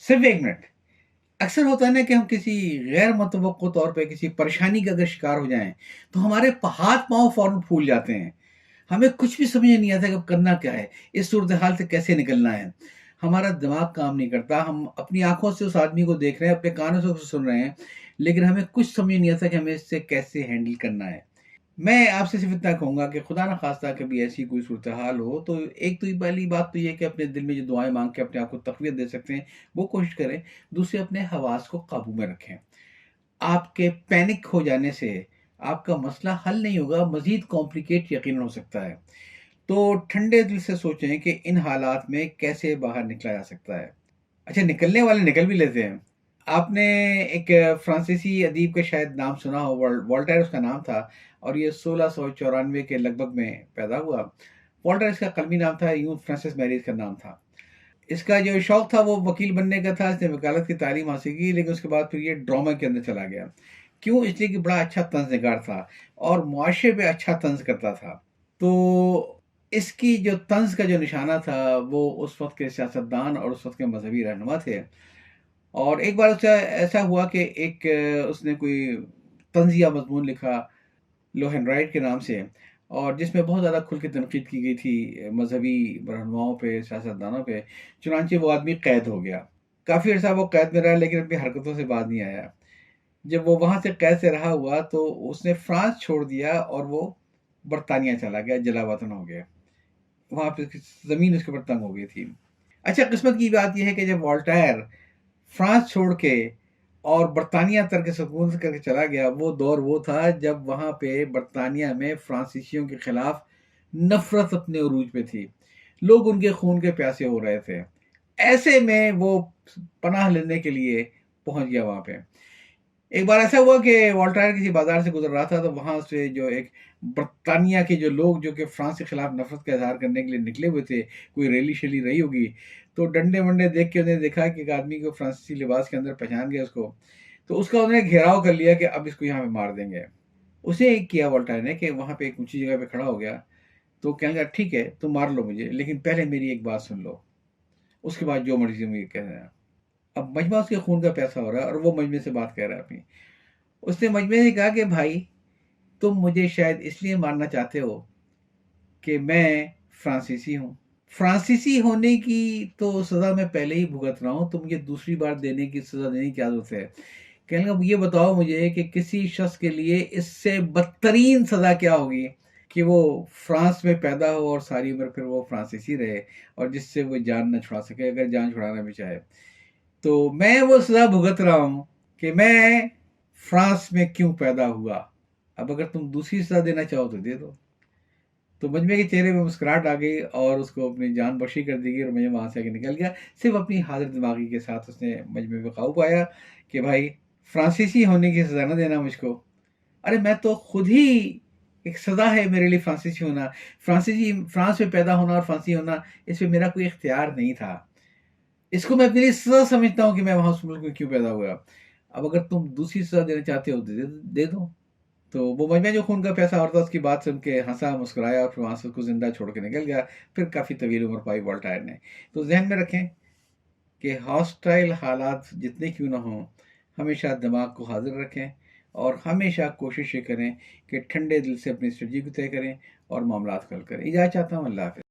सिर्फ 1 मिनट। अक्सर होता है ना कि हम किसी गैर मतवक्को तौर पे किसी परेशानी का अगर शिकार हो जाएं तो हमारे हाथ पांव फौरन फूल जाते हैं। हमें कुछ भी समझ नहीं आता कि अब करना क्या है, इस सूरत हाल से कैसे निकलना है। हमारा दिमाग काम नहीं करता, हम अपनी आंखों से उस आदमी को देख रहे हैं, अपने कानों से उसे सुन रहे हैं, लेकिन हमें कुछ समझ नहीं आता कि हमें इससे कैसे हैंडल करना है। मैं आपसे सिर्फ इतना कहूँगा कि खुदा ना खास्ता कभी ऐसी कोई सूरत हाल हो तो एक तो ये पहली बात तो ये है कि अपने दिल में जो दुआएं मांग के अपने आप को तक़वियत दे सकते हैं वो कोशिश करें। दूसरे, अपने हवास को काबू में रखें। आपके पैनिक हो जाने से आपका मसला हल नहीं होगा, मजीद कॉम्प्लिकेट यकीन हो सकता है। तो ठंडे दिल से सोचें कि इन हालात में कैसे बाहर निकला जा सकता है। अच्छा, निकलने वाले निकल भी लेते हैं। आपने एक फ्रांसीसी अदीब का शायद नाम सुना हो, वॉल्टेयर उसका नाम था, और ये 1694 के लगभग में पैदा हुआ। वॉल्टेयर इसका कलमी नाम था, यूं फ्रांसिस मैरी इसका नाम था। इसका जो शौक था वो वकील बनने का था, इसने वकालत की तालीम हासिल की, लेकिन उसके बाद फिर ये ड्रामा के अंदर चला गया। क्यों? इसलिए कि बड़ा अच्छा तंज निगार था और मुआशरे पे अच्छा तंज करता था। तो इसकी जो तंज का जो निशाना था वो उस वक्त के सियासतदान और उस वक्त के मजहबी रहनुमा थे। और एक बार उसका ऐसा हुआ कि एक उसने कोई तंज़िया मज़मून लिखा लोहेनराइट के नाम से, और जिसमें बहुत ज़्यादा खुल के तनकीद की गई थी मजहबी रहनुमाओं पे, सियासतदानों पे। चुनांचे वो आदमी कैद हो गया। काफ़ी अर्सा वो कैद में रहा, लेकिन अपनी हरकतों से बाज नहीं आया। जब वो वहाँ से कैद से रहा हुआ तो उसने फ्रांस छोड़ दिया और वो बरतानिया चला गया, जला वतन हो गया। वहाँ पे ज़मीन उसके ऊपर तंग हो गई थी। अच्छा, किस्मत की बात ये है कि जब वॉल्टायर फ्रांस छोड़ के और बरतानिया तर्क सुकून से करके चला गया, वो दौर वो था जब वहाँ पे बरतानिया में फ्रांसीसियों के खिलाफ नफरत अपने उरूज पे थी। लोग उनके खून के प्यासे हो रहे थे। ऐसे में वो पनाह लेने के लिए पहुंच गया वहाँ पे। एक बार ऐसा हुआ कि वॉल्टायर किसी बाजार से गुजर रहा था, तो वहां से जो एक बरतानिया के जो लोग जो कि फ्रांस के खिलाफ नफरत का इजहार करने के लिए निकले हुए थे, कोई रैली शैली रही होगी, तो डंडे वंडे देख के उन्हें देखा कि एक आदमी को फ्रांसीसी लिबास के अंदर पहचान गया उसको। तो उसका उन्होंने घेराव कर लिया कि अब इसको यहाँ पे मार देंगे। उसे एक किया वॉल्टायर ने कि वहां पे एक ऊंची जगह पे खड़ा हो गया। तो कहने लगा, ठीक है तुम मार लो मुझे, लेकिन पहले मेरी एक बात सुन लो, उसके बाद जो मर्जी मुझे कहना है। अब मजमा उसके खून का प्यासा हो रहा है और वो मजमे से बात कह रहा है अपनी। उसने मजमे से कहा कि भाई, तुम मुझे शायद इसलिए मारना चाहते हो कि मैं फ्रांसीसी हूँ। फ्रांसीसी होने की तो सज़ा मैं पहले ही भुगत रहा हूँ, तो मुझे दूसरी बार देने की सज़ा देने की क्या ज़रूरत है? कहने लगा, ये बताओ मुझे कि किसी शख्स के लिए इससे बदतरीन सज़ा क्या होगी कि वो फ्रांस में पैदा हो और सारी उम्र फिर वो फ्रांसीसी रहे और जिससे वो जान ना छुड़ा सके, अगर जान छुड़ाना भी चाहे। तो मैं वो सज़ा भुगत रहा हूँ कि मैं फ्रांस में क्यों पैदा हुआ। अब अगर तुम दूसरी सज़ा देना चाहो तो दे दो। तो मजमे के चेहरे में मुस्कुराहट आ गई और उसको अपनी जान बख्शी कर दी गई और मजमा वहाँ से आगे निकल गया। सिर्फ अपनी हाजिर दिमागी के साथ उसने मजमे पे काबू पाया कि भाई, फ्रांसीसी होने की सज़ा ना देना मुझको। अरे मैं तो खुद ही, एक सज़ा है मेरे लिए फ्रांसीसी होना। फ्रांसीसी फ्रांस में पैदा होना और फ्रांसीसी होना, इसमें मेरा कोई इख्तियार नहीं था। इसको मैं अपने लिए सज़ा समझता हूँ कि मैं वहाँ उस मुल्क में क्यों पैदा हुआ। अब अगर तुम दूसरी सज़ा देना चाहते हो तो दे दो। तो वो मजमे जो खून का प्यासा और था उसकी बात सुन के हँसा, मुस्कुराया और फिर वहाँ से उसको ज़िंदा छोड़ के निकल गया। फिर काफ़ी तवील उम्र पाई वॉल्टायर ने। तो ज़हन में रखें कि हॉस्टाइल हालात जितने क्यों ना हों, हमेशा दिमाग को हाज़िर रखें और हमेशा कोशिश ये करें कि ठंडे दिल से अपनी स्ट्रेटजी को तय करें और मामलात को हल करें। इजाज़त चाहता हूँ। अल्लाह हाफ़िज़।